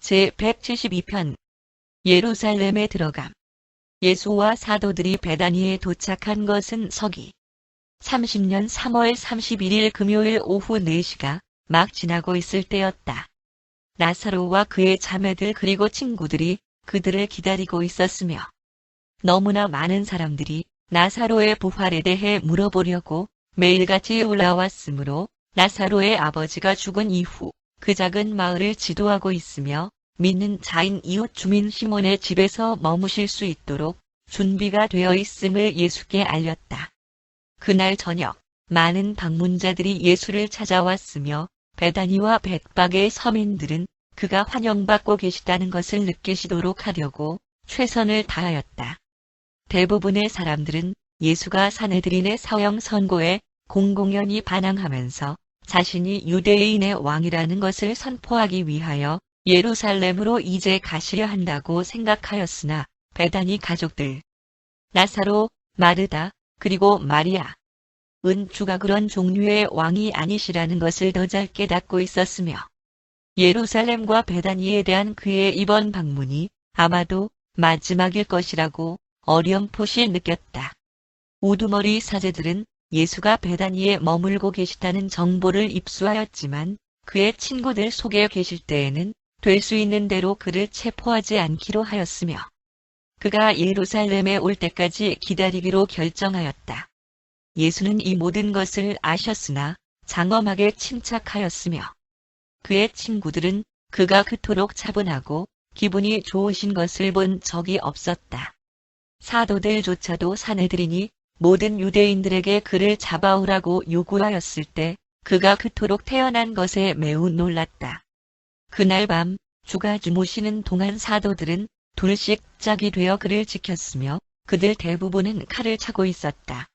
제172편 예루살렘에 들어감. 예수와 사도들이 베다니에 도착한 것은 서기 30년 3월 31일 금요일 오후 4시가 막 지나고 있을 때였다. 나사로와 그의 자매들 그리고 친구들이 그들을 기다리고 있었으며 너무나 많은 사람들이 나사로의 부활에 대해 물어보려고 매일같이 올라왔으므로 나사로의 아버지가 죽은 이후 그 작은 마을을 지도하고 있으며 믿는 자인 이웃 주민 시몬의 집에서 머무실 수 있도록 준비가 되어 있음을 예수께 알렸다. 그날 저녁 많은 방문자들이 예수를 찾아왔으며 베다니와 벳박의 서민들은 그가 환영받고 계시다는 것을 느끼시도록 하려고 최선을 다하였다. 대부분의 사람들은 예수가 사내들인의 사형 선고에 공공연히 반항하면서 자신이 유대인의 왕이라는 것을 선포하기 위하여 예루살렘으로 이제 가시려 한다고 생각하였으나 베다니 가족들, 나사로, 마르다, 그리고 마리아, 은 주가 그런 종류의 왕이 아니시라는 것을 더 잘 깨닫고 있었으며 예루살렘과 베다니에 대한 그의 이번 방문이 아마도 마지막일 것이라고 어렴풋이 느꼈다. 우두머리 사제들은 예수가 베다니에 머물고 계시다는 정보를 입수하였지만 그의 친구들 속에 계실 때에는 될 수 있는 대로 그를 체포하지 않기로 하였으며 그가 예루살렘에 올 때까지 기다리기로 결정하였다. 예수는 이 모든 것을 아셨으나 장엄하게 침착하였으며 그의 친구들은 그가 그토록 차분하고 기분이 좋으신 것을 본 적이 없었다. 사도들조차도 사내들이니 모든 유대인들에게 그를 잡아오라고 요구하였을 때 그가 그토록 태어난 것에 매우 놀랐다. 그날 밤 주가 주무시는 동안 사도들은 둘씩 짝이 되어 그를 지켰으며 그들 대부분은 칼을 차고 있었다.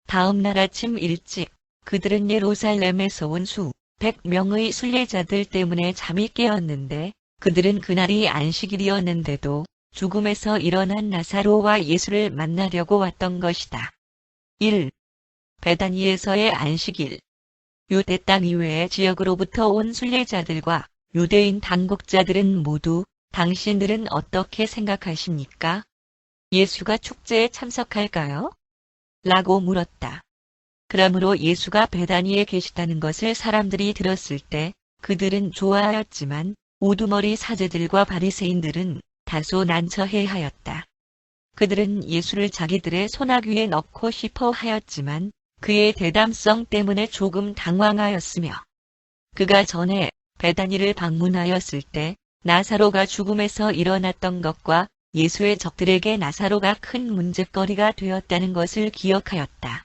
다음 날 아침 일찍 그들은 예루살렘에서 온 수백 명의 순례자들 때문에 잠이 깨었는데 그들은 그날이 안식일이었는데도 죽음에서 일어난 나사로와 예수를 만나려고 왔던 것이다. 1. 베다니에서의 안식일. 유대 땅 이외의 지역으로부터 온 순례자들과 유대인 당국자들은 모두 당신들은 어떻게 생각하십니까? 예수가 축제에 참석할까요? 라고 물었다. 그러므로 예수가 베다니에 계시다는 것을 사람들이 들었을 때 그들은 좋아하였지만 우두머리 사제들과 바리새인들은 다소 난처해하였다. 그들은 예수를 자기들의 손아귀에 넣고 싶어 하였지만 그의 대담성 때문에 조금 당황하였으며 그가 전에 베다니를 방문하였을 때 나사로가 죽음에서 일어났던 것과 예수의 적들에게 나사로가 큰 문제거리가 되었다는 것을 기억하였다.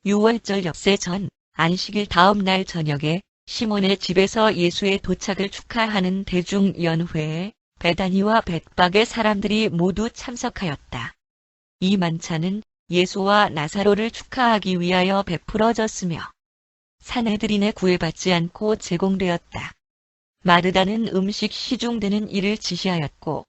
6월절 엿새 전 안식일 다음 날 저녁에 시몬의 집에서 예수의 도착을 축하하는 대중연회에 베다니와 벳박의 사람들이 모두 참석하였다. 이 만찬은 예수와 나사로를 축하하기 위하여 베풀어졌으며 사내들인에 구애받지 않고 제공되었다. 마르다는 음식 시중되는 일을 지시하였고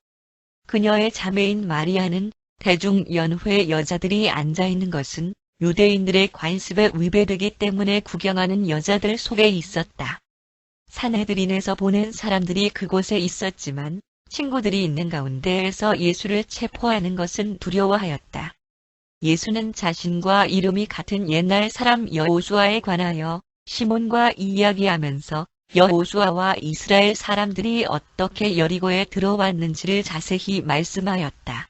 그녀의 자매인 마리아는 대중연회 여자들이 앉아있는 것은 유대인들의 관습에 위배되기 때문에 구경하는 여자들 속에 있었다. 사내들인에서 보낸 사람들이 그곳에 있었지만 친구들이 있는 가운데에서 예수를 체포하는 것은 두려워하였다. 예수는 자신과 이름이 같은 옛날 사람 여호수아에 관하여 시몬과 이야기하면서 여호수아와 이스라엘 사람들이 어떻게 여리고에 들어왔는지를 자세히 말씀하였다.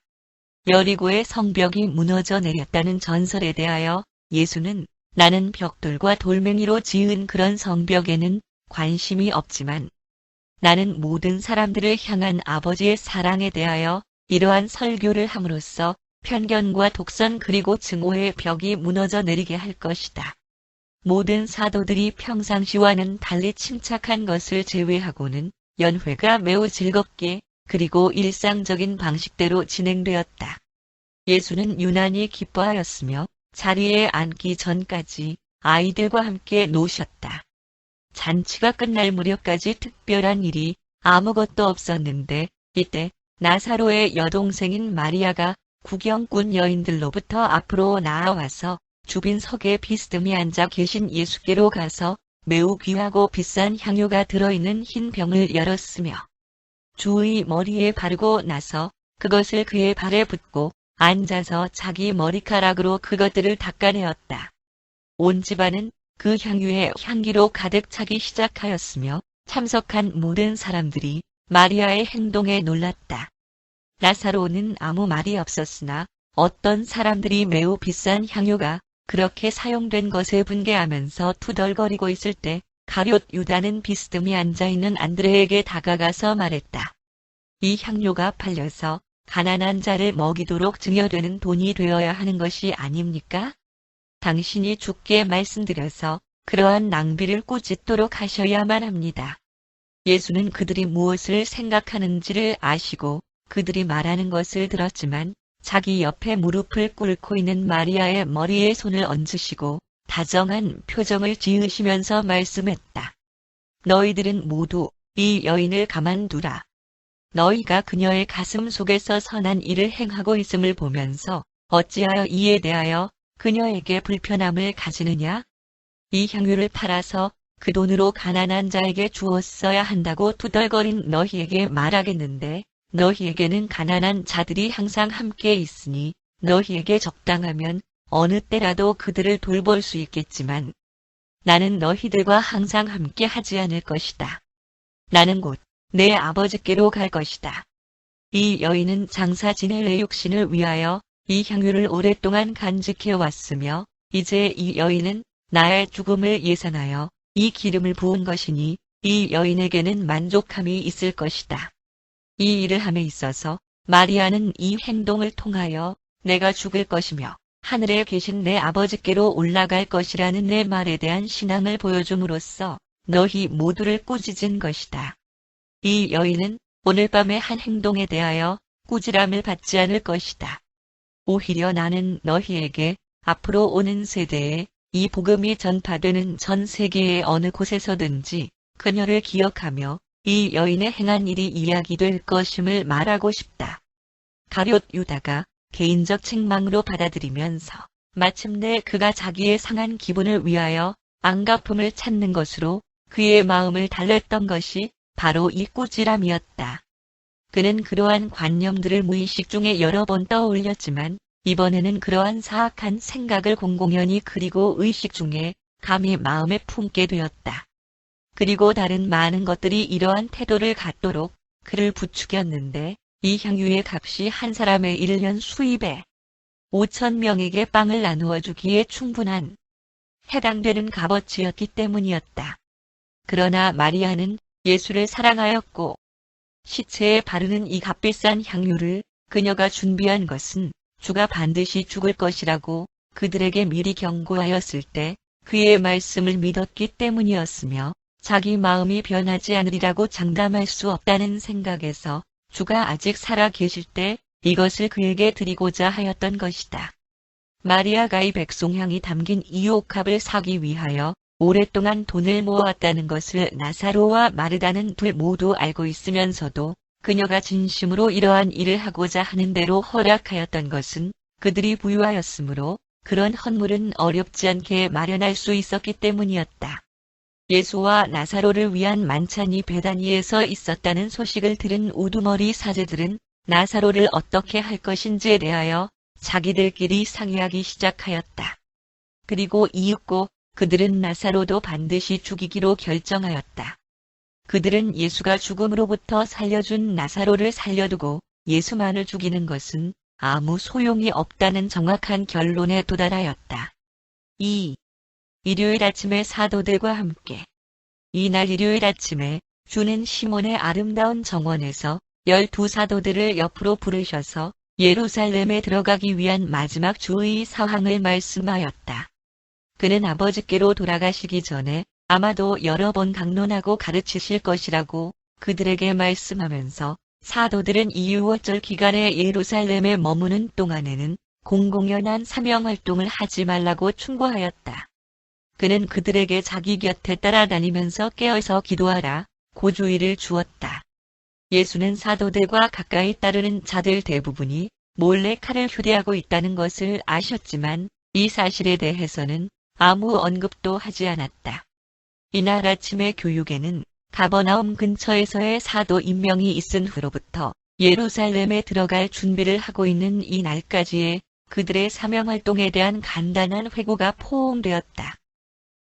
여리고의 성벽이 무너져 내렸다는 전설에 대하여 예수는 나는 벽돌과 돌멩이로 지은 그런 성벽에는 관심이 없지만 나는 모든 사람들을 향한 아버지의 사랑에 대하여 이러한 설교를 함으로써 편견과 독선 그리고 증오의 벽이 무너져 내리게 할 것이다. 모든 사도들이 평상시와는 달리 침착한 것을 제외하고는 연회가 매우 즐겁게 그리고 일상적인 방식대로 진행되었다. 예수는 유난히 기뻐하였으며 자리에 앉기 전까지 아이들과 함께 노셨다. 잔치가 끝날 무렵까지 특별한 일이 아무것도 없었는데 이때 나사로의 여동생인 마리아가 구경꾼 여인들로부터 앞으로 나아와서 주빈석에 비스듬히 앉아 계신 예수께로 가서 매우 귀하고 비싼 향유가 들어있는 흰 병을 열었으며 주의 머리에 바르고 나서 그것을 그의 발에 붓고 앉아서 자기 머리카락으로 그것들을 닦아내었다. 온 집안은 그 향유의 향기로 가득 차기 시작하였으며 참석한 모든 사람들이 마리아의 행동에 놀랐다. 나사로는 아무 말이 없었으나 어떤 사람들이 매우 비싼 향유가 그렇게 사용된 것에 분개하면서 투덜거리고 있을 때 가룟 유다는 비스듬히 앉아있는 안드레에게 다가가서 말했다. 이 향료가 팔려서 가난한 자를 먹이도록 증여되는 돈이 되어야 하는 것이 아닙니까? 당신이 주께 말씀드려서 그러한 낭비를 꾸짖도록 하셔야만 합니다. 예수는 그들이 무엇을 생각하는지를 아시고 그들이 말하는 것을 들었지만 자기 옆에 무릎을 꿇고 있는 마리아의 머리에 손을 얹으시고 다정한 표정을 지으시면서 말씀했다. 너희들은 모두 이 여인을 가만두라. 너희가 그녀의 가슴 속에서 선한 일을 행하고 있음을 보면서 어찌하여 이에 대하여 그녀에게 불편함을 가지느냐? 이 향유를 팔아서 그 돈으로 가난한 자에게 주었어야 한다고 투덜거린 너희에게 말하겠는데 너희에게는 가난한 자들이 항상 함께 있으니 너희에게 적당하면 어느 때라도 그들을 돌볼 수 있겠지만 나는 너희들과 항상 함께 하지 않을 것이다. 나는 곧 내 아버지께로 갈 것이다. 이 여인은 장사 지낼 내 육신을 위하여 이 향유를 오랫동안 간직해 왔으며 이제 이 여인은 나의 죽음을 예산하여 이 기름을 부은 것이니 이 여인에게는 만족함이 있을 것이다. 이 일을 함에 있어서 마리아는 이 행동을 통하여 내가 죽을 것이며 하늘에 계신 내 아버지께로 올라갈 것이라는 내 말에 대한 신앙을 보여줌으로써 너희 모두를 꾸짖은 것이다. 이 여인은 오늘 밤의 한 행동에 대하여 꾸지람을 받지 않을 것이다. 오히려 나는 너희에게 앞으로 오는 세대에 이 복음이 전파되는 전 세계의 어느 곳에서든지 그녀를 기억하며 이 여인의 행한 일이 이야기될 것임을 말하고 싶다. 가룟 유다가 개인적 책망으로 받아들이면서 마침내 그가 자기의 상한 기분을 위하여 안갚음을 찾는 것으로 그의 마음을 달랬던 것이 바로 이 꾸지람이었다. 그는 그러한 관념들을 무의식 중에 여러 번 떠올렸지만 이번에는 그러한 사악한 생각을 공공연히 그리고 의식 중에 감히 마음에 품게 되었다. 그리고 다른 많은 것들이 이러한 태도를 갖도록 그를 부추겼는데 이 향유의 값이 한 사람의 1년 수입에 5,000명에게 빵을 나누어 주기에 충분한 해당되는 값어치였기 때문이었다. 그러나 마리아는 예수를 사랑하였고 시체에 바르는 이 값비싼 향유를 그녀가 준비한 것은 주가 반드시 죽을 것이라고 그들에게 미리 경고하였을 때 그의 말씀을 믿었기 때문이었으며 자기 마음이 변하지 않으리라고 장담할 수 없다는 생각에서 주가 아직 살아 계실 때 이것을 그에게 드리고자 하였던 것이다. 마리아가 이 백송향이 담긴 이 옥합을 사기 위하여 오랫동안 돈을 모았다는 것을 나사로와 마르다는 둘 모두 알고 있으면서도 그녀가 진심으로 이러한 일을 하고자 하는 대로 허락하였던 것은 그들이 부유하였으므로 그런 헌물은 어렵지 않게 마련할 수 있었기 때문이었다. 예수와 나사로를 위한 만찬이 베다니에서 있었다는 소식을 들은 우두머리 사제들은 나사로를 어떻게 할 것인지에 대하여 자기들끼리 상의하기 시작하였다. 그리고 이윽고 그들은 나사로도 반드시 죽이기로 결정하였다. 그들은 예수가 죽음으로부터 살려준 나사로를 살려두고 예수만을 죽이는 것은 아무 소용이 없다는 정확한 결론에 도달하였다. 2. 일요일 아침에 사도들과 함께. 이날 일요일 아침에 주는 시몬의 아름다운 정원에서 12사도들을 옆으로 부르셔서 예루살렘에 들어가기 위한 마지막 주의 사항을 말씀하였다. 그는 아버지께로 돌아가시기 전에 아마도 여러 번 강론하고 가르치실 것이라고 그들에게 말씀하면서 사도들은 이 6월절 기간에 예루살렘에 머무는 동안에는 공공연한 사명활동을 하지 말라고 충고하였다. 그는 그들에게 자기 곁에 따라다니면서 깨어서 기도하라 고주의를 주었다. 예수는 사도들과 가까이 따르는 자들 대부분이 몰래 칼을 휴대하고 있다는 것을 아셨지만 이 사실에 대해서는 아무 언급도 하지 않았다. 이날 아침의 교육에는 가버나움 근처에서의 사도 임명이 있은 후로부터 예루살렘에 들어갈 준비를 하고 있는 이 날까지의 그들의 사명활동에 대한 간단한 회고가 포옹되었다.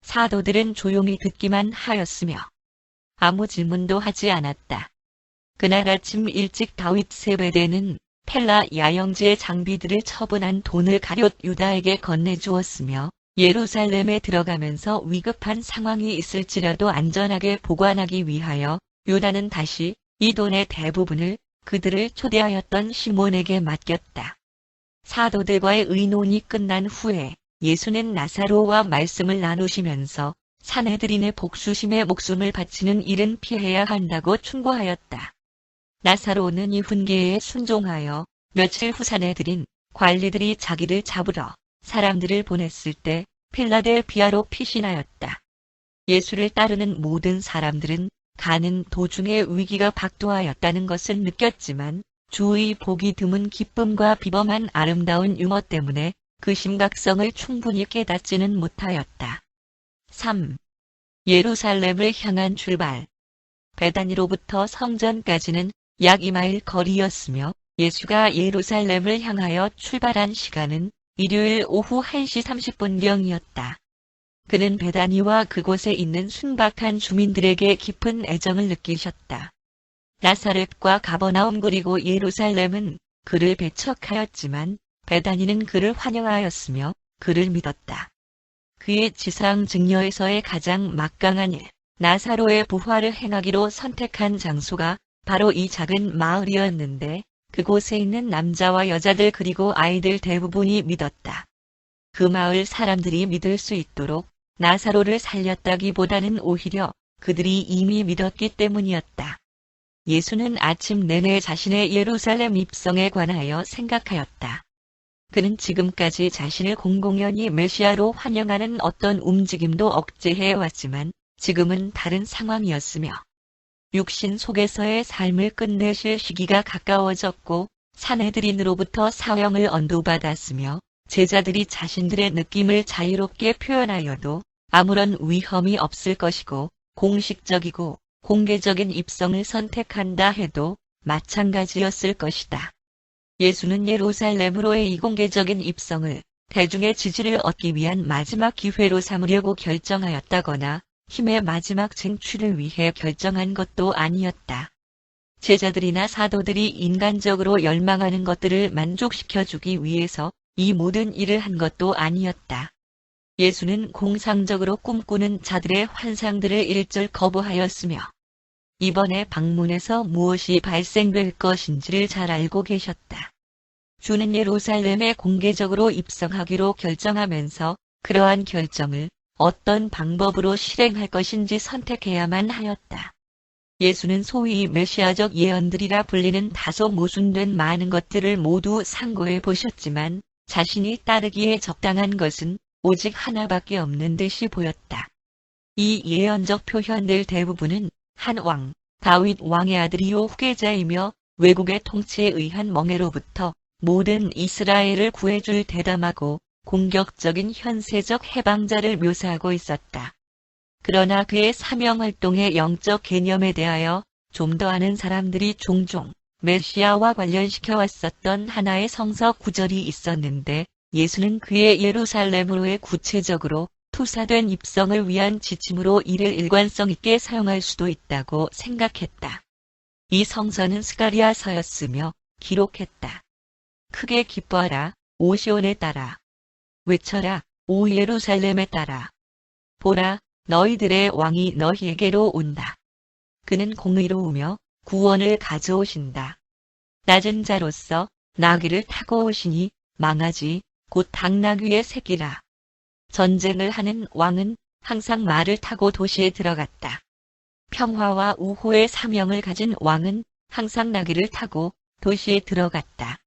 사도들은 조용히 듣기만 하였으며 아무 질문도 하지 않았다. 그날 아침 일찍 다윗 세베대는 펠라 야영지의 장비들을 처분한 돈을 가룟 유다에게 건네주었으며 예루살렘에 들어가면서 위급한 상황이 있을지라도 안전하게 보관하기 위하여 유다는 다시 이 돈의 대부분을 그들을 초대하였던 시몬에게 맡겼다. 사도들과의 의논이 끝난 후에 예수는 나사로와 말씀을 나누시면서 산헤드린의 복수심에 목숨을 바치는 일은 피해야 한다고 충고하였다. 나사로는 이 훈계에 순종하여 며칠 후 산헤드린 관리들이 자기를 잡으러 사람들을 보냈을 때 필라델피아로 피신하였다. 예수를 따르는 모든 사람들은 가는 도중에 위기가 박도하였다는 것을 느꼈지만 주의 보기 드문 기쁨과 비범한 아름다운 유머 때문에 그 심각성을 충분히 깨닫지는 못하였다. 3. 예루살렘을 향한 출발. 베다니로부터 성전까지는 약 2마일 거리였으며 예수가 예루살렘을 향하여 출발한 시간은 일요일 오후 1시 30분경이었다. 그는 베다니와 그곳에 있는 순박한 주민들에게 깊은 애정을 느끼셨다. 나사렛과 가버나움 그리고 예루살렘은 그를 배척하였지만 베다니는 그를 환영하였으며 그를 믿었다. 그의 지상 증여에서의 가장 막강한 일, 나사로의 부활을 행하기로 선택한 장소가 바로 이 작은 마을이었는데 그곳에 있는 남자와 여자들 그리고 아이들 대부분이 믿었다. 그 마을 사람들이 믿을 수 있도록 나사로를 살렸다기보다는 오히려 그들이 이미 믿었기 때문이었다. 예수는 아침 내내 자신의 예루살렘 입성에 관하여 생각하였다. 그는 지금까지 자신을 공공연히 메시아로 환영하는 어떤 움직임도 억제해왔지만 지금은 다른 상황이었으며 육신 속에서의 삶을 끝내실 시기가 가까워졌고 산헤드린으로부터 사형을 언도받았으며 제자들이 자신들의 느낌을 자유롭게 표현하여도 아무런 위험이 없을 것이고 공식적이고 공개적인 입성을 선택한다 해도 마찬가지였을 것이다. 예수는 예루살렘으로의 이 공개적인 입성을 대중의 지지를 얻기 위한 마지막 기회로 삼으려고 결정하였다거나 힘의 마지막 쟁취를 위해 결정한 것도 아니었다. 제자들이나 사도들이 인간적으로 열망하는 것들을 만족시켜주기 위해서 이 모든 일을 한 것도 아니었다. 예수는 공상적으로 꿈꾸는 자들의 환상들을 일절 거부하였으며 이번에 방문에서 무엇이 발생될 것인지를 잘 알고 계셨다. 주는 예루살렘에 공개적으로 입성하기로 결정하면서 그러한 결정을 어떤 방법으로 실행할 것인지 선택해야만 하였다. 예수는 소위 메시아적 예언들이라 불리는 다소 모순된 많은 것들을 모두 상고해 보셨지만 자신이 따르기에 적당한 것은 오직 하나밖에 없는 듯이 보였다. 이 예언적 표현들 대부분은 한 왕, 다윗 왕의 아들이요 후계자이며 외국의 통치에 의한 멍해로부터 모든 이스라엘을 구해줄 대담하고 공격적인 현세적 해방자를 묘사하고 있었다. 그러나 그의 사명활동의 영적 개념에 대하여 좀 더 아는 사람들이 종종 메시아와 관련시켜 왔었던 하나의 성서 구절이 있었는데 예수는 그의 예루살렘으로의 구체적으로 투사된 입성을 위한 지침으로 이를 일관성 있게 사용할 수도 있다고 생각했다. 이 성서는 스가랴서였으며 기록했다. 크게 기뻐하라, 오 시온에 따라. 외쳐라, 오 예루살렘에 따라. 보라, 너희들의 왕이 너희에게로 온다. 그는 공의로우며 구원을 가져오신다. 낮은 자로서 나귀를 타고 오시니 망아지 곧 당나귀의 새끼라. 전쟁을 하는 왕은 항상 말을 타고 도시에 들어갔다. 평화와 우호의 사명을 가진 왕은 항상 나귀를 타고 도시에 들어갔다.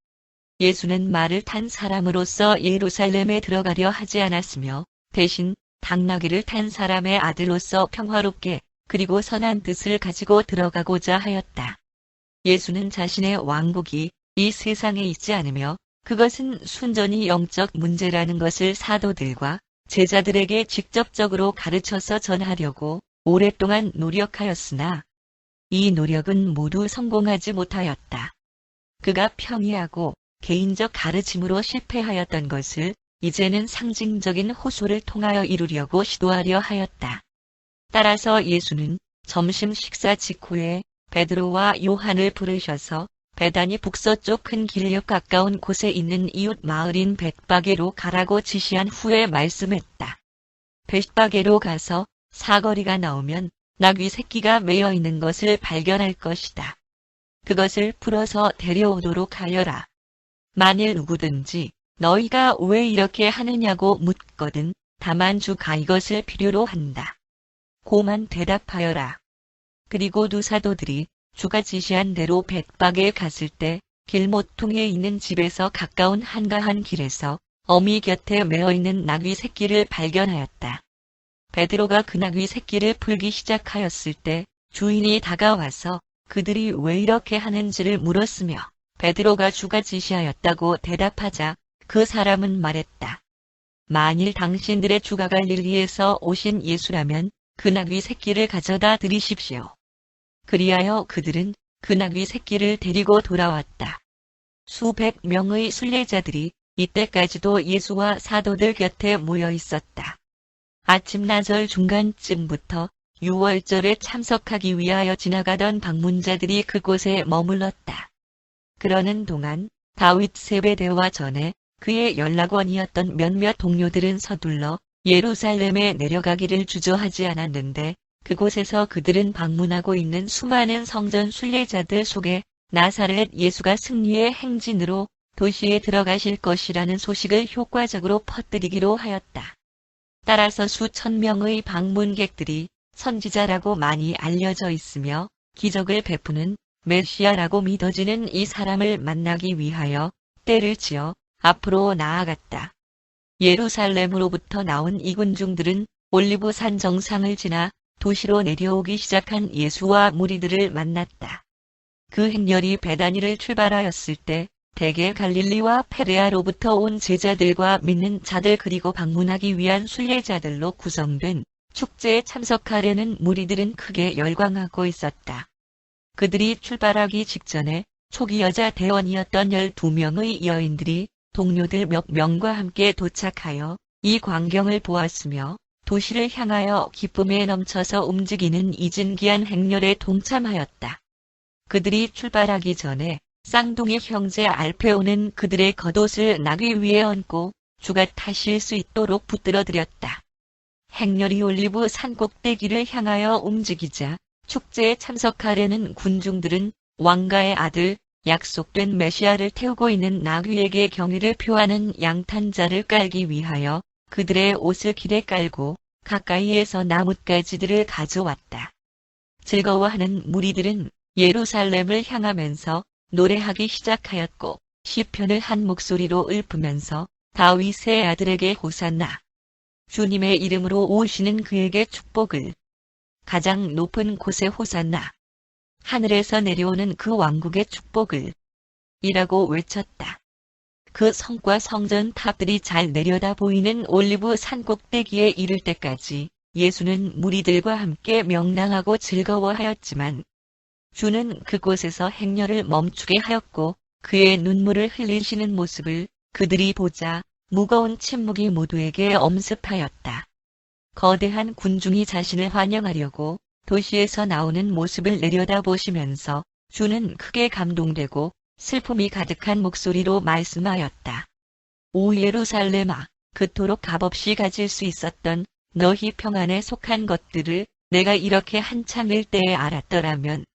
예수는 말을 탄 사람으로서 예루살렘에 들어가려 하지 않았으며 대신 당나귀를 탄 사람의 아들로서 평화롭게 그리고 선한 뜻을 가지고 들어가고자 하였다. 예수는 자신의 왕국이 이 세상에 있지 않으며 그것은 순전히 영적 문제라는 것을 사도들과 제자들에게 직접적으로 가르쳐서 전하려고 오랫동안 노력하였으나 이 노력은 모두 성공하지 못하였다. 그가 평이하고 개인적 가르침으로 실패하였던 것을 이제는 상징적인 호소를 통하여 이루려고 시도하려 하였다. 따라서 예수는 점심 식사 직후에 베드로와 요한을 부르셔서 베다니 북서쪽 큰 길옆 가까운 곳에 있는 이웃 마을인 벳바게로 가라고 지시한 후에 말씀했다. 벳바게로 가서 사거리가 나오면 나귀 새끼가 매여 있는 것을 발견할 것이다. 그것을 풀어서 데려오도록 하여라. 만일 누구든지 너희가 왜 이렇게 하느냐고 묻거든 다만 주가 이것을 필요로 한다. 고만 대답하여라. 그리고 두 사도들이 주가 지시한 대로 벳바게에 갔을 때 길모퉁이에 있는 집에서 가까운 한가한 길에서 어미 곁에 매어 있는 나귀 새끼를 발견하였다. 베드로가 그 나귀 새끼를 풀기 시작하였을 때 주인이 다가와서 그들이 왜 이렇게 하는지를 물었으며 베드로가 주가 지시하였다고 대답하자 그 사람은 말했다. 만일 당신들의 주가 갈릴리에서 오신 예수라면 그 나귀 새끼를 가져다 드리십시오. 그리하여 그들은 그 나귀 새끼를 데리고 돌아왔다. 수백 명의 순례자들이 이때까지도 예수와 사도들 곁에 모여 있었다. 아침나절 중간쯤부터 유월절에 참석하기 위하여 지나가던 방문자들이 그곳에 머물렀다. 그러는 동안 다윗 세베대와 전에 그의 연락원이었던 몇몇 동료들은 서둘러 예루살렘에 내려가기를 주저하지 않았는데 그곳에서 그들은 방문하고 있는 수많은 성전 순례자들 속에 나사렛 예수가 승리의 행진으로 도시에 들어가실 것이라는 소식을 효과적으로 퍼뜨리기로 하였다. 따라서 수천 명의 방문객들이 선지자라고 많이 알려져 있으며 기적을 베푸는 메시아라고 믿어지는 이 사람을 만나기 위하여 때를 지어 앞으로 나아갔다. 예루살렘으로부터 나온 이 군중들은 올리브산 정상을 지나 도시로 내려오기 시작한 예수와 무리들을 만났다. 그 행렬이 베다니를 출발하였을 때 대개 갈릴리와 페레아로부터 온 제자들과 믿는 자들 그리고 방문하기 위한 순례자들로 구성된 축제에 참석하려는 무리들은 크게 열광하고 있었다. 그들이 출발하기 직전에 초기 여자 대원이었던 12명의 여인들이 동료들 몇 명과 함께 도착하여 이 광경을 보았으며 도시를 향하여 기쁨에 넘쳐서 움직이는 이 진기한 행렬에 동참하였다. 그들이 출발하기 전에 쌍둥이 형제 알페오는 그들의 겉옷을 나귀 위에 얹고 주가 타실 수 있도록 붙들어드렸다. 행렬이 올리브 산 꼭대기를 향하여 움직이자 축제에 참석하려는 군중들은 왕가의 아들, 약속된 메시아를 태우고 있는 나귀에게 경의를 표하는 양탄자를 깔기 위하여 그들의 옷을 길에 깔고 가까이에서 나뭇가지들을 가져왔다. 즐거워하는 무리들은 예루살렘을 향하면서 노래하기 시작하였고 시편을 한 목소리로 읊으면서 다윗의 아들에게 호산나, 주님의 이름으로 오시는 그에게 축복을, 가장 높은 곳에 호산나, 하늘에서 내려오는 그 왕국의 축복을 이라고 외쳤다. 그 성과 성전 탑들이 잘 내려다 보이는 올리브 산 꼭대기에 이를 때까지 예수는 무리들과 함께 명랑하고 즐거워하였지만 주는 그곳에서 행렬을 멈추게 하였고 그의 눈물을 흘리시는 모습을 그들이 보자 무거운 침묵이 모두에게 엄습하였다. 거대한 군중이 자신을 환영하려고 도시에서 나오는 모습을 내려다보시면서 주는 크게 감동되고 슬픔이 가득한 목소리로 말씀하였다. 오 예루살렘아, 그토록 값없이 가질 수 있었던 너희 평안에 속한 것들을 내가 이렇게 한참일 때에 알았더라면.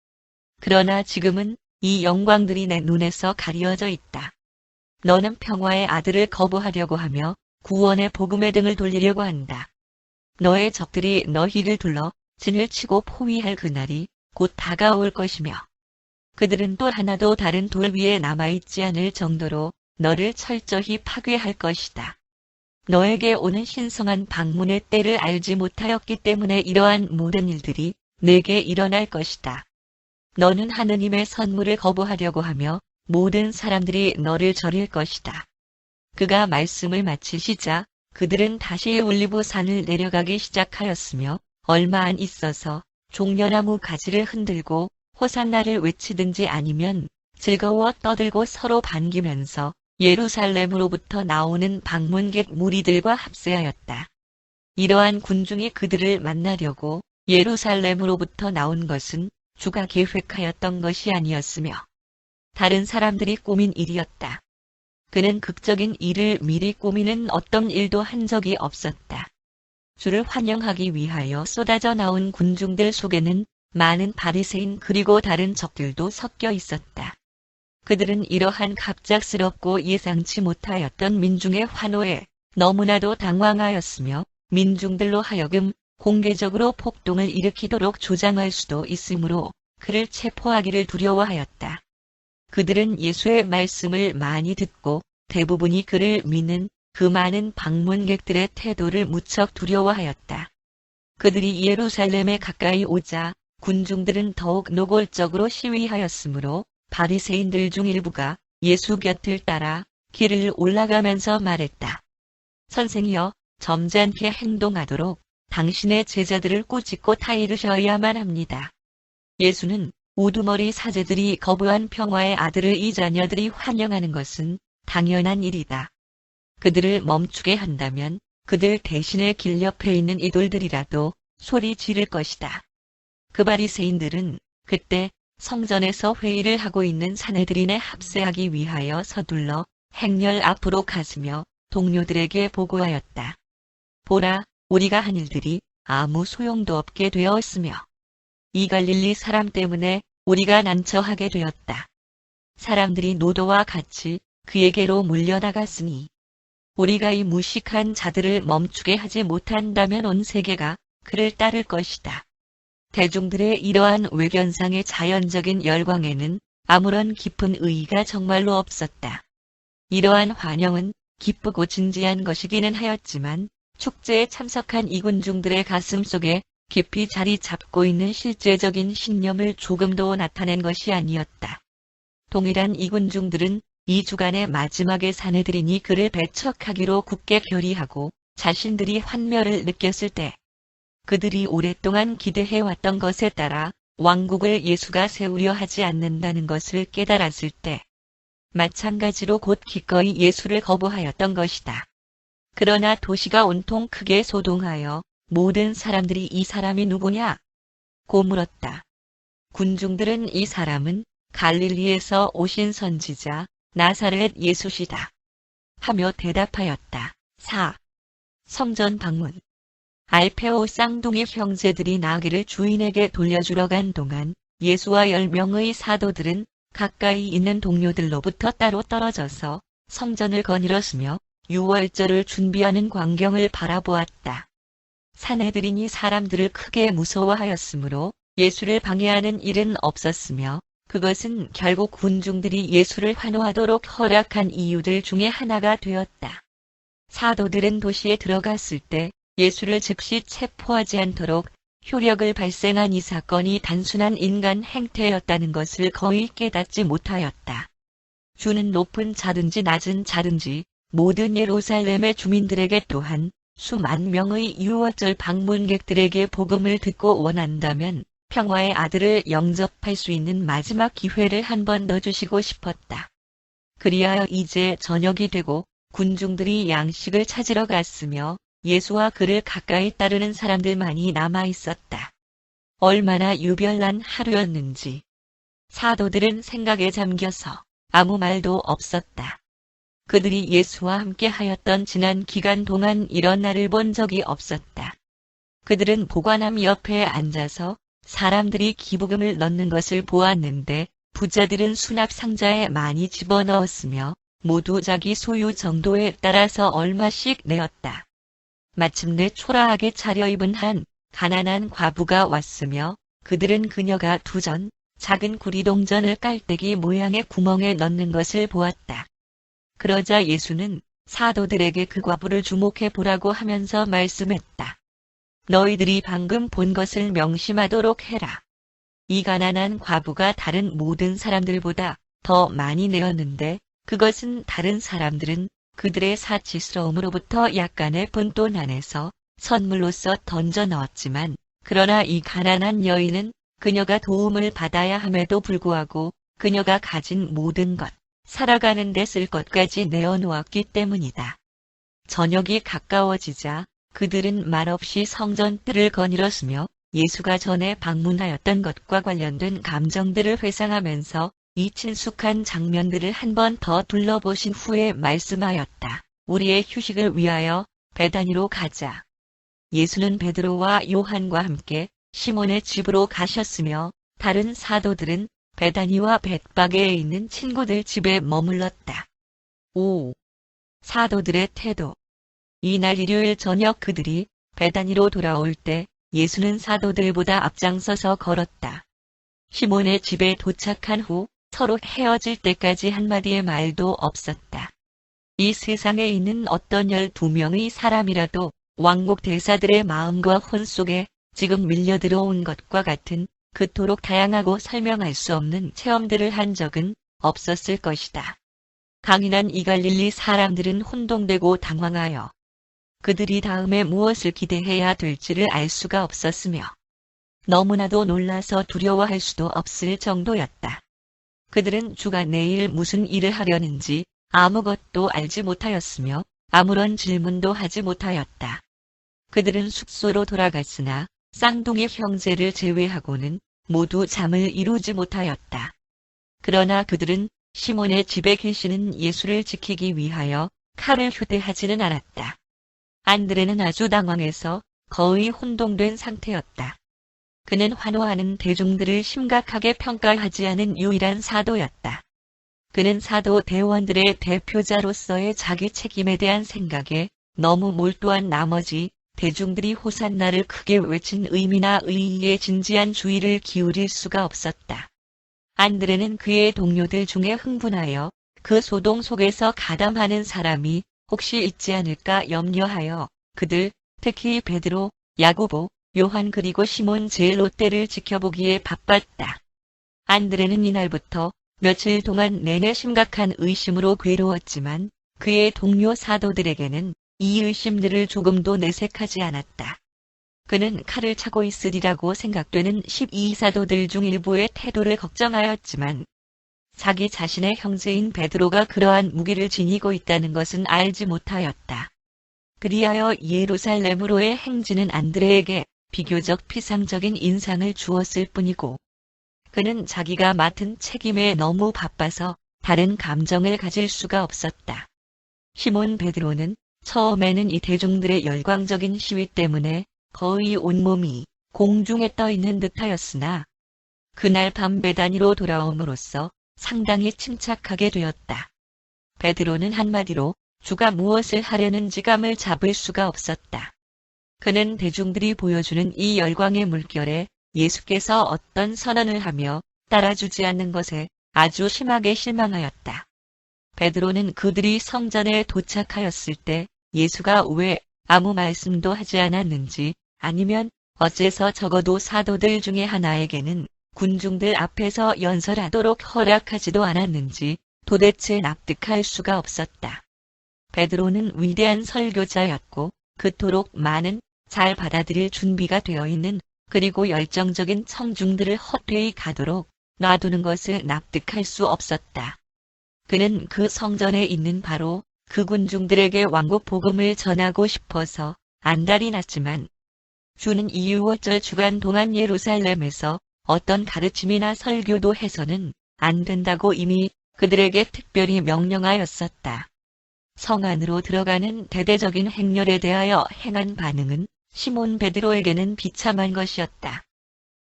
그러나 지금은 이 영광들이 내 눈에서 가려져 있다. 너는 평화의 아들을 거부하려고 하며 구원의 복음의 등을 돌리려고 한다. 너의 적들이 너희를 둘러 진을 치고 포위할 그날이 곧 다가올 것이며 그들은 또 하나도 다른 돌 위에 남아있지 않을 정도로 너를 철저히 파괴할 것이다. 너에게 오는 신성한 방문의 때를 알지 못하였기 때문에 이러한 모든 일들이 내게 일어날 것이다. 너는 하느님의 선물을 거부하려고 하며 모든 사람들이 너를 저릴 것이다. 그가 말씀을 마치시자 그들은 다시 올리브 산을 내려가기 시작하였으며 얼마 안 있어서 종려나무 가지를 흔들고 호산나를 외치든지 아니면 즐거워 떠들고 서로 반기면서 예루살렘으로부터 나오는 방문객 무리들과 합세하였다. 이러한 군중이 그들을 만나려고 예루살렘으로부터 나온 것은 주가 계획하였던 것이 아니었으며 다른 사람들이 꾸민 일이었다. 그는 극적인 일을 미리 꾸미는 어떤 일도 한 적이 없었다. 주를 환영하기 위하여 쏟아져 나온 군중들 속에는 많은 바리새인 그리고 다른 적들도 섞여 있었다. 그들은 이러한 갑작스럽고 예상치 못하였던 민중의 환호에 너무나도 당황하였으며 민중들로 하여금 공개적으로 폭동을 일으키도록 조장할 수도 있으므로 그를 체포하기를 두려워하였다. 그들은 예수의 말씀을 많이 듣고 대부분이 그를 믿는 그 많은 방문객들의 태도를 무척 두려워하였다. 그들이 예루살렘에 가까이 오자 군중들은 더욱 노골적으로 시위하였으므로 바리새인들 중 일부가 예수 곁을 따라 길을 올라가면서 말했다. 선생이여, 점잖게 행동하도록 당신의 제자들을 꾸짖고 타이르셔야만 합니다. 예수는 우두머리 사제들이 거부한 평화의 아들을 이 자녀들이 환영하는 것은 당연한 일이다. 그들을 멈추게 한다면 그들 대신에 길 옆에 있는 이돌들이라도 소리 지를 것이다. 그 바리새인들은 그때 성전에서 회의를 하고 있는 사내들인에 합세하기 위하여 서둘러 행렬 앞으로 갔으며 동료들에게 보고하였다. 보라, 우리가 한 일들이 아무 소용도 없게 되었으며 이 갈릴리 사람 때문에 우리가 난처하게 되었다. 사람들이 노도와 같이 그에게로 몰려나갔으니 우리가 이 무식한 자들을 멈추게 하지 못한다면 온 세계가 그를 따를 것이다. 대중들의 이러한 외견상의 자연적인 열광에는 아무런 깊은 의의가 정말로 없었다. 이러한 환영은 기쁘고 진지한 것이기는 하였지만 축제에 참석한 이 군중들의 가슴 속에 깊이 자리 잡고 있는 실제적인 신념을 조금도 나타낸 것이 아니었다. 동일한 이 군중들은 이 주간의 마지막에 사내들이니 그를 배척하기로 굳게 결의하고 자신들이 환멸을 느꼈을 때 그들이 오랫동안 기대해왔던 것에 따라 왕국을 예수가 세우려 하지 않는다는 것을 깨달았을 때 마찬가지로 곧 기꺼이 예수를 거부하였던 것이다. 그러나 도시가 온통 크게 소동하여 모든 사람들이 이 사람이 누구냐? 고 물었다. 군중들은 이 사람은 갈릴리에서 오신 선지자 나사렛 예수시다. 하며 대답하였다. 4. 성전 방문. 알페오 쌍둥이 형제들이 나귀를 주인에게 돌려주러 간 동안 예수와 10명의 사도들은 가까이 있는 동료들로부터 따로 떨어져서 성전을 거닐었으며 유월절을 준비하는 광경을 바라보았다. 사내들이니 사람들을 크게 무서워하였으므로 예수를 방해하는 일은 없었으며 그것은 결국 군중들이 예수를 환호하도록 허락한 이유들 중에 하나가 되었다. 사도들은 도시에 들어갔을 때 예수를 즉시 체포하지 않도록 효력을 발생한 이 사건이 단순한 인간 행태였다는 것을 거의 깨닫지 못하였다. 주는 높은 자든지 낮은 자든지 모든 예루살렘의 주민들에게 또한 수만 명의 유월절 방문객들에게 복음을 듣고 원한다면 평화의 아들을 영접할 수 있는 마지막 기회를 한 번 더 주시고 싶었다. 그리하여 이제 저녁이 되고 군중들이 양식을 찾으러 갔으며 예수와 그를 가까이 따르는 사람들만이 남아 있었다. 얼마나 유별난 하루였는지. 사도들은 생각에 잠겨서 아무 말도 없었다. 그들이 예수와 함께 하였던 지난 기간 동안 이런 날을 본 적이 없었다. 그들은 보관함 옆에 앉아서 사람들이 기부금을 넣는 것을 보았는데 부자들은 수납 상자에 많이 집어넣었으며 모두 자기 소유 정도에 따라서 얼마씩 내었다. 마침내 초라하게 차려입은 한 가난한 과부가 왔으며 그들은 그녀가 2전 작은 구리동전을 깔때기 모양의 구멍에 넣는 것을 보았다. 그러자 예수는 사도들에게 그 과부를 주목해 보라고 하면서 말씀했다. 너희들이 방금 본 것을 명심하도록 해라. 이 가난한 과부가 다른 모든 사람들보다 더 많이 내었는데 그것은 다른 사람들은 그들의 사치스러움으로부터 약간의 분돈 안에서 선물로서 던져 넣었지만 그러나 이 가난한 여인은 그녀가 도움을 받아야 함에도 불구하고 그녀가 가진 모든 것, 살아가는 데 쓸 것까지 내어놓았기 때문이다. 저녁이 가까워지자 그들은 말없이 성전 뜰을 거닐었으며 예수가 전에 방문하였던 것과 관련된 감정들을 회상하면서 이 친숙한 장면들을 한 번 더 둘러보신 후에 말씀하였다. 우리의 휴식을 위하여 베다니로 가자. 예수는 베드로와 요한과 함께 시몬의 집으로 가셨으며 다른 사도들은 베다니와 벳바게에 있는 친구들 집에 머물렀다. 5. 사도들의 태도. 이날 일요일 저녁 그들이 베다니로 돌아올 때 예수는 사도들보다 앞장서서 걸었다. 시몬의 집에 도착한 후 서로 헤어질 때까지 한마디의 말도 없었다. 이 세상에 있는 어떤 12명의 사람이라도 왕국 대사들의 마음과 혼 속에 지금 밀려들어온 것과 같은 그토록 다양하고 설명할 수 없는 체험들을 한 적은 없었을 것이다. 강인한 이 갈릴리 사람들은 혼동되고 당황하여 그들이 다음에 무엇을 기대해야 될지를 알 수가 없었으며 너무나도 놀라서 두려워할 수도 없을 정도였다. 그들은 주가 내일 무슨 일을 하려는지 아무것도 알지 못하였으며 아무런 질문도 하지 못하였다. 그들은 숙소로 돌아갔으나 쌍둥이 형제를 제외하고는 모두 잠을 이루지 못하였다. 그러나 그들은 시몬의 집에 계시는 예수를 지키기 위하여 칼을 휴대하지는 않았다. 안드레는 아주 당황해서 거의 혼동된 상태였다. 그는 환호하는 대중들을 심각하게 평가하지 않은 유일한 사도였다. 그는 사도 대원들의 대표자로서의 자기 책임에 대한 생각에 너무 몰두한 나머지 대중들이 호산나를 크게 외친 의미나 의의에 진지한 주의를 기울일 수가 없었다. 안드레는 그의 동료들 중에 흥분하여 그 소동 속에서 가담하는 사람이 혹시 있지 않을까 염려하여 그들, 특히 베드로, 야고보, 요한 그리고 시몬 제일롯대를 지켜보기에 바빴다. 안드레는 이날부터 며칠 동안 내내 심각한 의심으로 괴로웠지만 그의 동료 사도들에게는 이 의심들을 조금도 내색하지 않았다. 그는 칼을 차고 있으리라고 생각되는 12사도들 중 일부의 태도를 걱정하였지만 자기 자신의 형제인 베드로가 그러한 무기를 지니고 있다는 것은 알지 못하였다. 그리하여 예루살렘으로의 행진은 안드레에게 비교적 피상적인 인상을 주었을 뿐이고 그는 자기가 맡은 책임에 너무 바빠서 다른 감정을 가질 수가 없었다. 시몬 베드로는 처음에는 이 대중들의 열광적인 시위 때문에 거의 온몸이 공중에 떠 있는 듯하였으나 그날 밤 베다니로 돌아옴으로써 상당히 침착하게 되었다. 베드로는 한마디로 주가 무엇을 하려는지 감을 잡을 수가 없었다. 그는 대중들이 보여주는 이 열광의 물결에 예수께서 어떤 선언을 하며 따라주지 않는 것에 아주 심하게 실망하였다. 베드로는 그들이 성전에 도착하였을 때 예수가 왜 아무 말씀도 하지 않았는지 아니면 어째서 적어도 사도들 중에 하나에게는 군중들 앞에서 연설하도록 허락하지도 않았는지 도대체 납득할 수가 없었다. 베드로는 위대한 설교자였고 그토록 많은 잘 받아들일 준비가 되어 있는 그리고 열정적인 청중들을 헛되이 가도록 놔두는 것을 납득할 수 없었다. 그는 그 성전에 있는 바로 그 군중들에게 왕국 복음을 전하고 싶어서 안달이 났지만 주는 이 유월절 주간 동안 예루살렘에서 어떤 가르침이나 설교도 해서는 안 된다고 이미 그들에게 특별히 명령하였었다. 성 안으로 들어가는 대대적인 행렬에 대하여 행한 반응은 시몬 베드로에게는 비참한 것이었다.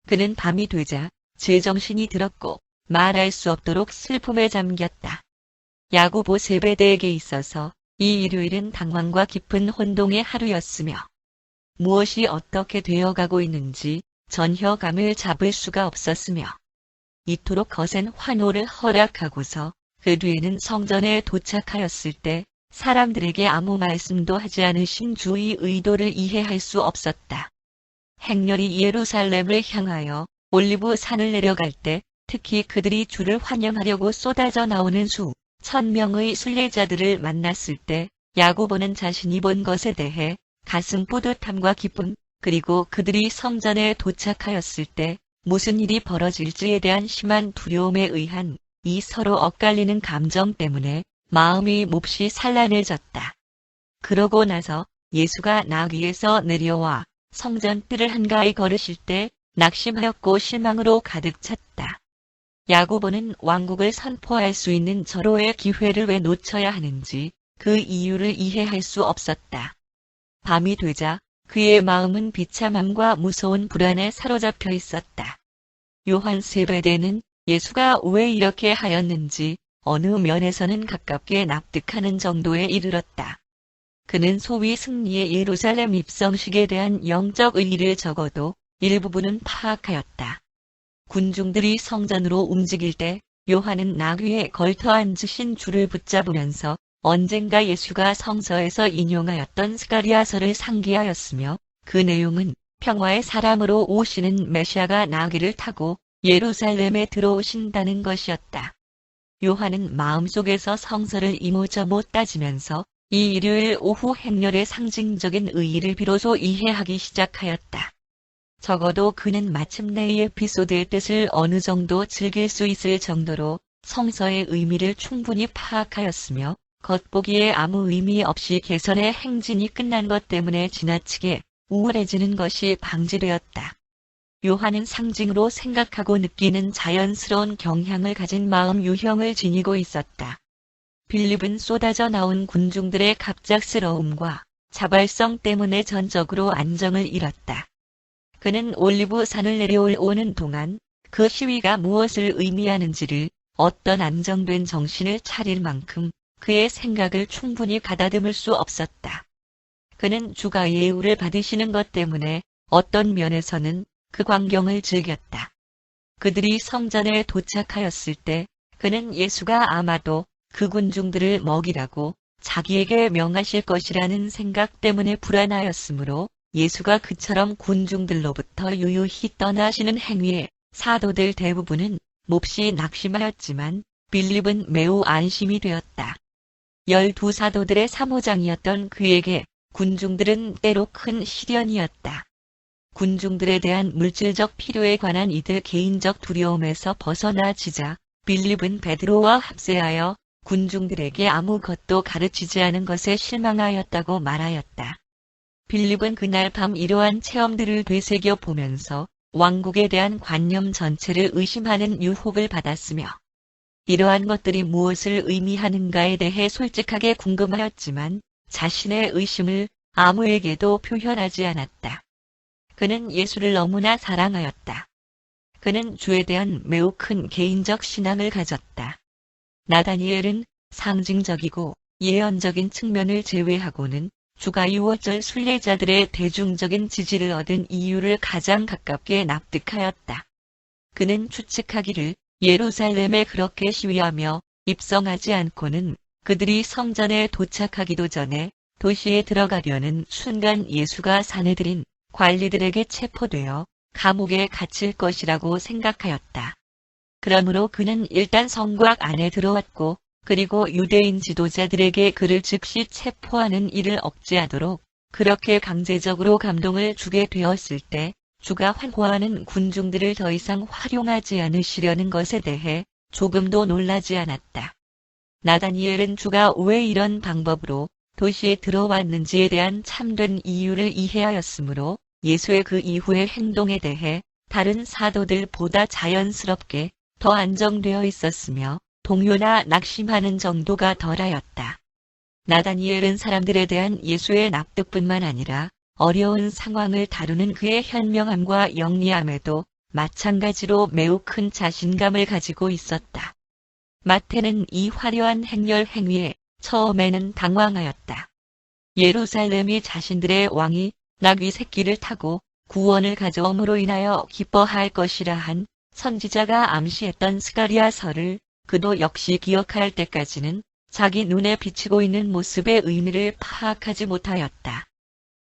그는 밤이 되자 제정신이 들었고 말할 수 없도록 슬픔에 잠겼다. 야고보 세베대에게 있어서 이 일요일은 당황과 깊은 혼동의 하루였으며 무엇이 어떻게 되어가고 있는지 전혀 감을 잡을 수가 없었으며 이토록 거센 환호를 허락하고서 그 뒤에는 성전에 도착하였을 때 사람들에게 아무 말씀도 하지 않으신 주의 의도를 이해할 수 없었다. 행렬이 예루살렘을 향하여 올리브 산을 내려갈 때 특히 그들이 주를 환영하려고 쏟아져 나오는 수 1000명의 순례자들을 만났을 때 야고보는 자신이 본 것에 대해 가슴 뿌듯함과 기쁨 그리고 그들이 성전에 도착하였을 때 무슨 일이 벌어질지에 대한 심한 두려움에 의한 이 서로 엇갈리는 감정 때문에 마음이 몹시 산란해졌다. 그러고 나서 예수가 나귀에서 내려와 성전 뜰을 한가히 걸으실 때 낙심하였고 실망으로 가득 찼다. 야고보는 왕국을 선포할 수 있는 절호의 기회를 왜 놓쳐야 하는지 그 이유를 이해할 수 없었다. 밤이 되자 그의 마음은 비참함과 무서운 불안에 사로잡혀 있었다. 요한 세베대는 예수가 왜 이렇게 하였는지 어느 면에서는 가깝게 납득하는 정도에 이르렀다. 그는 소위 승리의 예루살렘 입성식에 대한 영적 의의를 적어도 일부분은 파악하였다. 군중들이 성전으로 움직일 때 요한은 나귀에 걸터 앉으신 줄을 붙잡으면서 언젠가 예수가 성서에서 인용하였던 스가랴서를 상기하였으며 그 내용은 평화의 사람으로 오시는 메시아가 나귀를 타고 예루살렘에 들어오신다는 것이었다. 요한은 마음속에서 성서를 이모저모 따지면서 이 일요일 오후 행렬의 상징적인 의의를 비로소 이해하기 시작하였다. 적어도 그는 마침내 이 에피소드의 뜻을 어느 정도 즐길 수 있을 정도로 성서의 의미를 충분히 파악하였으며 겉보기에 아무 의미 없이 개선의 행진이 끝난 것 때문에 지나치게 우울해지는 것이 방지되었다. 요한은 상징으로 생각하고 느끼는 자연스러운 경향을 가진 마음 유형을 지니고 있었다. 빌립은 쏟아져 나온 군중들의 갑작스러움과 자발성 때문에 전적으로 안정을 잃었다. 그는 올리브산을 내려오는 동안 그 시위가 무엇을 의미하는지를 어떤 안정된 정신을 차릴 만큼 그의 생각을 충분히 가다듬을 수 없었다. 그는 주가 예우를 받으시는 것 때문에 어떤 면에서는 그 광경을 즐겼다. 그들이 성전에 도착하였을 때 그는 예수가 아마도 그 군중들을 먹이라고 자기에게 명하실 것이라는 생각 때문에 불안하였으므로 예수가 그처럼 군중들로부터 유유히 떠나시는 행위에 사도들 대부분은 몹시 낙심하였지만 빌립은 매우 안심이 되었다. 12사도들의 사모장이었던 그에게 군중들은 때로 큰 시련이었다. 군중들에 대한 물질적 필요에 관한 이들 개인적 두려움에서 벗어나지자 빌립은 베드로와 합세하여 군중들에게 아무것도 가르치지 않은 것에 실망하였다고 말하였다. 빌립은 그날 밤 이러한 체험들을 되새겨 보면서 왕국에 대한 관념 전체를 의심하는 유혹을 받았으며 이러한 것들이 무엇을 의미하는가에 대해 솔직하게 궁금하였지만 자신의 의심을 아무에게도 표현하지 않았다. 그는 예수를 너무나 사랑하였다. 그는 주에 대한 매우 큰 개인적 신앙을 가졌다. 나다니엘은 상징적이고 예언적인 측면을 제외하고는 주가 유월절 순례자들의 대중적인 지지를 얻은 이유를 가장 가깝게 납득하였다. 그는 추측하기를 예루살렘에 그렇게 시위하며 입성하지 않고는 그들이 성전에 도착하기도 전에 도시에 들어가려는 순간 예수가 사내들인 관리들에게 체포되어 감옥에 갇힐 것이라고 생각하였다. 그러므로 그는 일단 성곽 안에 들어왔고 그리고 유대인 지도자들에게 그를 즉시 체포하는 일을 억제하도록 그렇게 강제적으로 감동을 주게 되었을 때 주가 환호하는 군중들을 더 이상 활용하지 않으시려는 것에 대해 조금도 놀라지 않았다. 나다니엘은 주가 왜 이런 방법으로 도시에 들어왔는지에 대한 참된 이유를 이해하였으므로 예수의 그 이후의 행동에 대해 다른 사도들보다 자연스럽게 더 안정되어 있었으며 동요나 낙심하는 정도가 덜하였다. 나다니엘은 사람들에 대한 예수의 납득뿐만 아니라 어려운 상황을 다루는 그의 현명함과 영리함에도 마찬가지로 매우 큰 자신감을 가지고 있었다. 마태는 이 화려한 행렬 행위에 처음에는 당황하였다. 예루살렘이 자신들의 왕이 나귀 새끼를 타고 구원을 가져옴으로 인하여 기뻐할 것이라 한 선지자가 암시했던 스가랴서를 그도 역시 기억할 때까지는 자기 눈에 비치고 있는 모습의 의미를 파악하지 못하였다.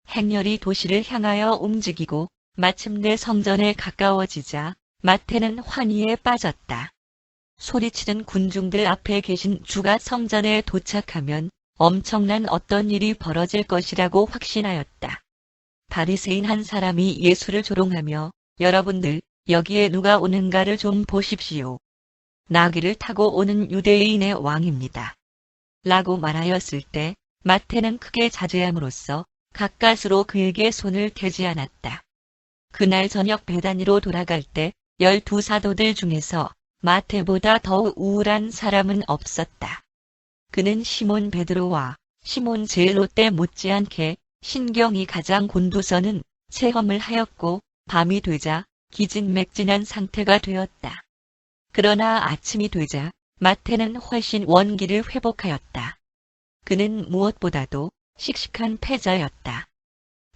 행렬이 도시를 향하여 움직이고 마침내 성전에 가까워지자 마태는 환희에 빠졌다. 소리치는 군중들 앞에 계신 주가 성전에 도착하면 엄청난 어떤 일이 벌어질 것이라고 확신하였다. 바리새인 한 사람이 예수를 조롱하며 여러분들 여기에 누가 오는가를 좀 보십시오. 나귀를 타고 오는 유대인의 왕입니다. 라고 말하였을 때 마태는 크게 자제함으로써 가까스로 그에게 손을 대지 않았다. 그날 저녁 베다니로 돌아갈 때 12 사도들 중에서 마태보다 더 우울한 사람은 없었다. 그는 시몬 베드로와 시몬 제일롯때 못지않게 신경이 가장 곤두서는 체험을 하였고 밤이 되자 기진맥진한 상태가 되었다. 그러나 아침이 되자 마태는 훨씬 원기를 회복하였다. 그는 무엇보다도 씩씩한 패자였다.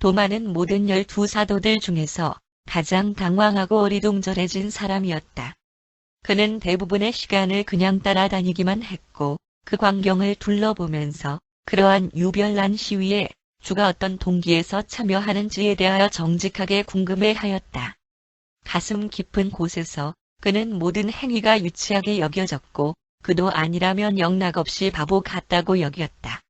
도마는 모든 12 사도들 중에서 가장 당황하고 어리둥절해진 사람이었다. 그는 대부분의 시간을 그냥 따라다니기만 했고 그 광경을 둘러보면서 그러한 유별난 시위에 주가 어떤 동기에서 참여하는지에 대하여 정직하게 궁금해하였다. 가슴 깊은 곳에서 그는 모든 행위가 유치하게 여겨졌고 그도 아니라면 영락없이 바보 같다고 여겼다.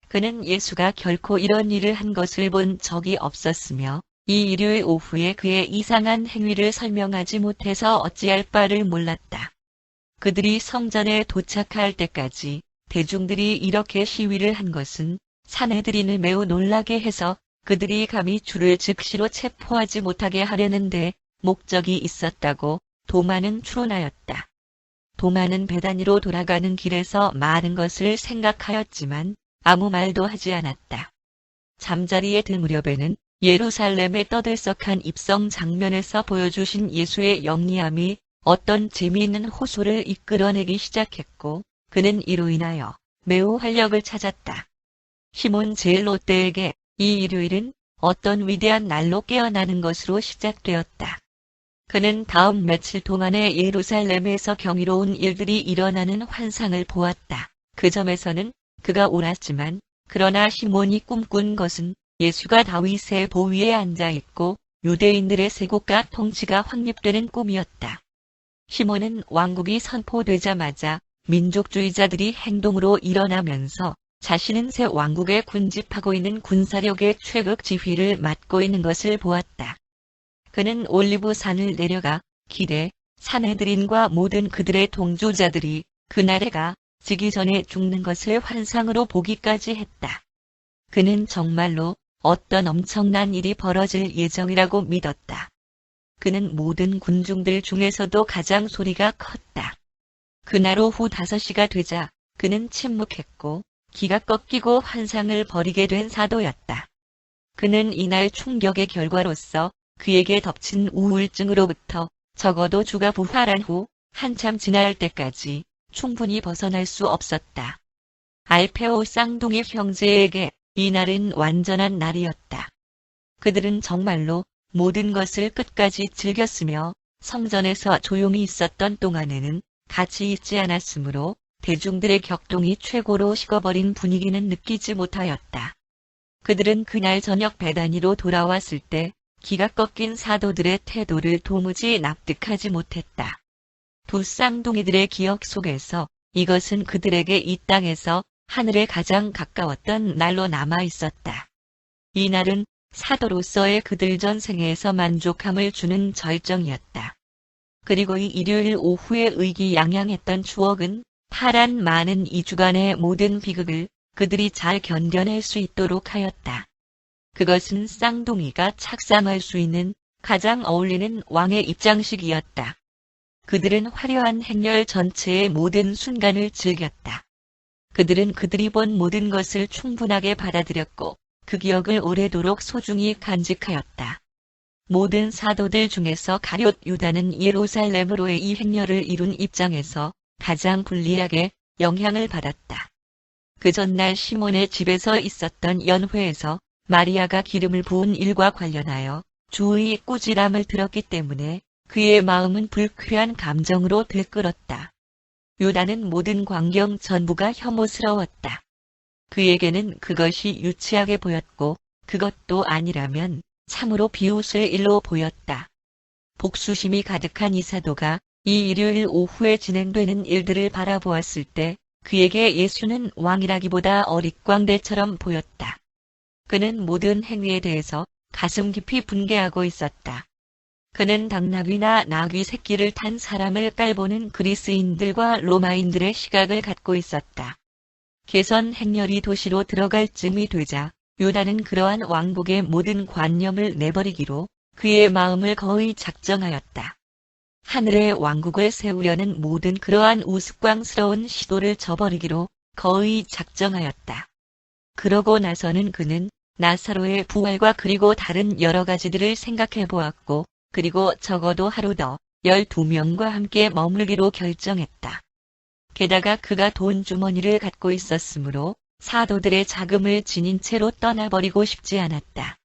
그는 예수가 결코 이런 일을 한 것을 본 적이 없었으며 이 일요일 오후에 그의 이상한 행위를 설명하지 못해서 어찌할 바를 몰랐다. 그들이 성전에 도착할 때까지 대중들이 이렇게 시위를 한 것은 산헤드린을 매우 놀라게 해서 그들이 감히 주를 즉시로 체포하지 못하게 하려는데 목적이 있었다고 도마는 추론하였다. 도마는 베다니로 돌아가는 길에서 많은 것을 생각하였지만 아무 말도 하지 않았다. 잠자리에 들 무렵에는 예루살렘의 떠들썩한 입성 장면에서 보여주신 예수의 영리함이 어떤 재미있는 호소를 이끌어내기 시작했고 그는 이로 인하여 매우 활력을 찾았다. 시몬 제일롯때에게 이 일요일은 어떤 위대한 날로 깨어나는 것으로 시작되었다. 그는 다음 며칠 동안에 예루살렘에서 경이로운 일들이 일어나는 환상을 보았다. 그 점에서는 그가 옳았지만 그러나 시몬이 꿈꾼 것은 예수가 다윗의 보위에 앉아있고 유대인들의 세국과 통치가 확립되는 꿈이었다. 시몬은 왕국이 선포되자마자 민족주의자들이 행동으로 일어나면서 자신은 새 왕국에 군집하고 있는 군사력의 최극 지휘를 맡고 있는 것을 보았다. 그는 올리브산을 내려가 길에 산헤드린과 모든 그들의 동조자들이 그날에 가 지기 전에 죽는 것을 환상으로 보기까지 했다. 그는 정말로 어떤 엄청난 일이 벌어질 예정이라고 믿었다. 그는 모든 군중들 중에서도 가장 소리가 컸다. 그날 오후 5시가 되자 그는 침묵했고 기가 꺾이고 환상을 버리게 된 사도였다. 그는 이날 충격의 결과로서 그에게 덮친 우울증으로부터 적어도 주가 부활한 후 한참 지날 때까지 충분히 벗어날 수 없었다. 알페오 쌍둥이 형제에게 이날은 완전한 날이었다. 그들은 정말로 모든 것을 끝까지 즐겼으며 성전에서 조용히 있었던 동안에는 같이 있지 않았으므로 대중들의 격동이 최고로 식어버린 분위기는 느끼지 못하였다. 그들은 그날 저녁 베다니로 돌아왔을 때 기가 꺾인 사도들의 태도를 도무지 납득하지 못했다. 두 쌍둥이들의 기억 속에서 이것은 그들에게 이 땅에서 하늘에 가장 가까웠던 날로 남아 있었다. 이 날은 사도로서의 그들 전생에서 만족함을 주는 절정이었다. 그리고 이 일요일 오후에 의기양양했던 추억은 파란 많은 2주간의 모든 비극을 그들이 잘 견뎌낼 수 있도록 하였다. 그것은 쌍둥이가 착상할 수 있는 가장 어울리는 왕의 입장식이었다. 그들은 화려한 행렬 전체의 모든 순간을 즐겼다. 그들은 그들이 본 모든 것을 충분하게 받아들였고 그 기억을 오래도록 소중히 간직하였다. 모든 사도들 중에서 가룟 유다는 예루살렘으로의 이 행렬을 이룬 입장에서 가장 불리하게 영향을 받았다. 그 전날 시몬의 집에서 있었던 연회에서 마리아가 기름을 부은 일과 관련하여 주의 꾸지람을 들었기 때문에 그의 마음은 불쾌한 감정으로 들끓었다. 유다는 모든 광경 전부가 혐오스러웠다. 그에게는 그것이 유치하게 보였고 그것도 아니라면 참으로 비웃을 일로 보였다. 복수심이 가득한 이 사도가 이 일요일 오후에 진행되는 일들을 바라보았을 때 그에게 예수는 왕이라기보다 어릿광대처럼 보였다. 그는 모든 행위에 대해서 가슴 깊이 분개하고 있었다. 그는 당나귀나 나귀 새끼를 탄 사람을 깔보는 그리스인들과 로마인들의 시각을 갖고 있었다. 개선 행렬이 도시로 들어갈 쯤이 되자 유다는 그러한 왕국의 모든 관념을 내버리기로 그의 마음을 거의 작정하였다. 하늘의 왕국을 세우려는 모든 그러한 우스꽝스러운 시도를 저버리기로 거의 작정하였다. 그러고 나서는 그는 나사로의 부활과 그리고 다른 여러 가지들을 생각해 보았고, 그리고 적어도 하루 더 12명과 함께 머물기로 결정했다. 게다가 그가 돈 주머니를 갖고 있었으므로 사도들의 자금을 지닌 채로 떠나버리고 싶지 않았다.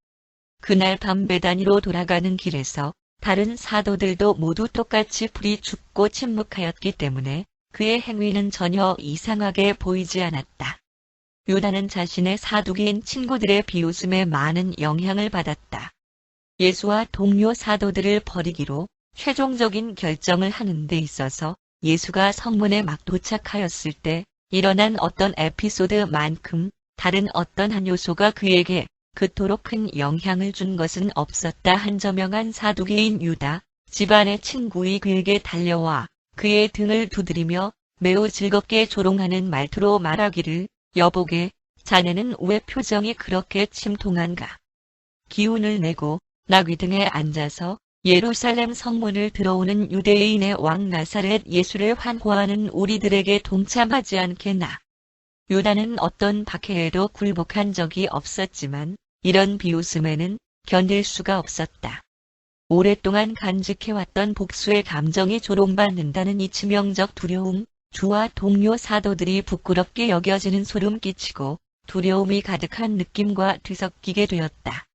그날 밤 베다니로 돌아가는 길에서 다른 사도들도 모두 똑같이 불이 죽고 침묵하였기 때문에 그의 행위는 전혀 이상하게 보이지 않았다. 유다는 자신의 사두개인 친구들의 비웃음에 많은 영향을 받았다. 예수와 동료 사도들을 버리기로 최종적인 결정을 하는 데 있어서 예수가 성문에 막 도착하였을 때 일어난 어떤 에피소드만큼 다른 어떤 한 요소가 그에게 그토록 큰 영향을 준 것은 없었다. 한저명한 사두개인 유다, 집안의 친구이 그에게 달려와 그의 등을 두드리며 매우 즐겁게 조롱하는 말투로 말하기를, 여보게, 자네는 왜 표정이 그렇게 침통한가? 기운을 내고 나귀 등에 앉아서 예루살렘 성문을 들어오는 유대인의 왕 나사렛 예수를 환호하는 우리들에게 동참하지 않겠나? 유다는 어떤 박해에도 굴복한 적이 없었지만 이런 비웃음에는 견딜 수가 없었다. 오랫동안 간직해왔던 복수의 감정이 조롱받는다는 이 치명적 두려움, 주와 동료 사도들이 부끄럽게 여겨지는 소름 끼치고 두려움이 가득한 느낌과 뒤섞이게 되었다.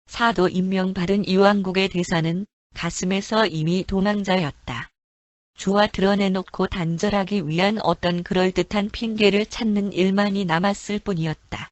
사도 임명받은 이왕국의 대사는 가슴에서 이미 도망자였다. 주와 드러내놓고 단절하기 위한 어떤 그럴듯한 핑계를 찾는 일만이 남았을 뿐이었다.